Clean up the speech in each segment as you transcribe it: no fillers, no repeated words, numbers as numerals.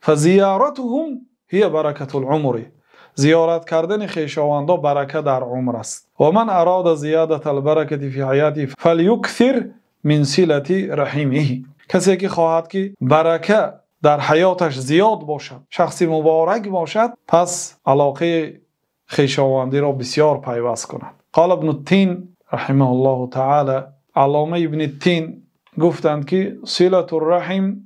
فزیارتهم هی برکت العمر. زیارت کردن خویشاوندان برکه در عمر است. و من اراد زیادت البرکت فی حیاتی فلیکثر من صلة رحمه. کسی که خواهد که برکه در حیاتش زیاد باشد، شخصی مبارک باشد، پس علاقه خویشاوندی را بسیار پیوست کند. قال ابن التین رحمه الله تعالی، علامه ابن التین گفتند که صلة الرحم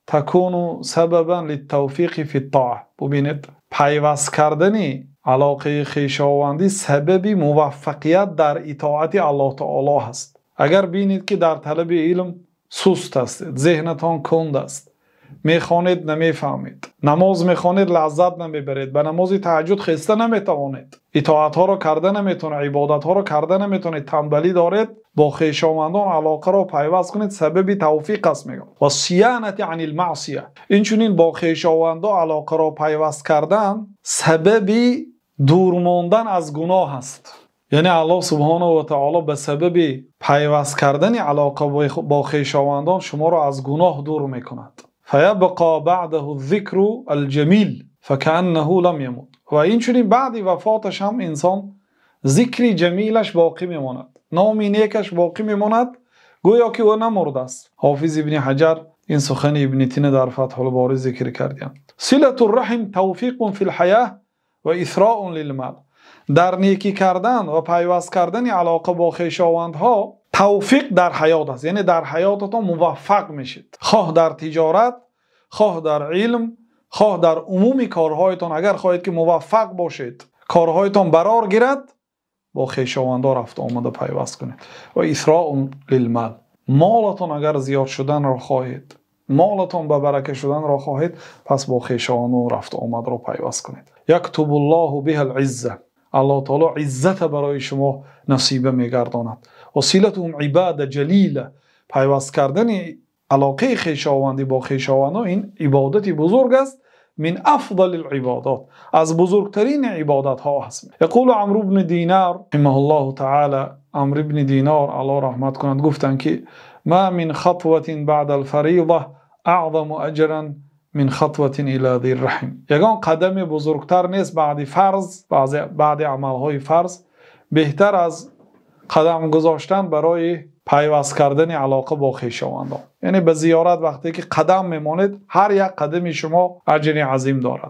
تکون سببا للتوفیق فی الطاعه. ببینید، پیوست کردن علاقه خویشاوندی سبب موفقیت در اطاعت الله تعالی هست. اگر بینید که در طلب علم سست هستید، ذهنتان کند است، میخوانید نمیفهمید، نماز میخوانید لذت نمیبرید، به نماز تهجد خسته نمیتوانید، اطاعت ها را کرده نمیتونید، عبادت ها را کرده نمیتونید، تنبلی دارید، با خویشاوندان علاقه را پیوست کنید، سبب توفیق است. میگم و صیانت عن المعصیه. اینچنین با خویشاوندان علاقه را پیوست کردن سبب دور ماندن از گناه است. یعنی الله سبحانه و تعالی به سبب پیوست کردن علاقه با خویشاوندان شما را از گناه دور میکند. فیبقى بعده الذکر الجمیل فکأنه لم یمت. و اینچنین بعد وفاتش هم انسان ذکر جمیلش باقی میماند، نام نیکش باقی میماند، گویا که او نمرده است. حافظ ابن حجر این سخن ابن تین در فتح الباری ذکر کردند. صلة الرحم توفیق فی الحیاه و اثراء للمال. در نیکی کردن و پیوست کردن علاقه با خویشاوندها توفیق در حیات است. یعنی در حیاتتان موفق میشید، خواه در تجارت، خواه در علم، خواه در عمومی کارهایتان. اگر خواهید که موفق باشید، کارهایتان برار گیرد، با خویشاوندان رفت آمده پیوست کنید. و اثراء للمال. مالتان اگر زیاد شدن را خواهید، مالتان به برکه شدن را خواهید، پس با خویشاوندان رفت آمد را پیوست کنید. یکتب الله به العزه. الله تعالی عزت برای شما نصیبه میگرداند. و صلتهم عباده جلیله. پیوست کردن علاقه خویشاوندی با خویشاوندان این عبادت بزرگ است. من افضل العبادات، از بزرگترین عبادت ها هست. یقول عمرو بن دینار رحمه الله تعالی، عمرو بن دینار الله رحمت کند، گفتند که ما من خطوه بعد الفریضه اعظم اجرا من خطوه الى ذی الرحم. یگان قدم بزرگتر نیست بعد فرض، بعد عملهای فرض، بهتر از قدم گذاشتن برای پیوست کردن علاقه با خویشاوندان. یعنی به زیارت وقتی که قدم میمانید، هر یک قدم شما اجر عظیم دارد.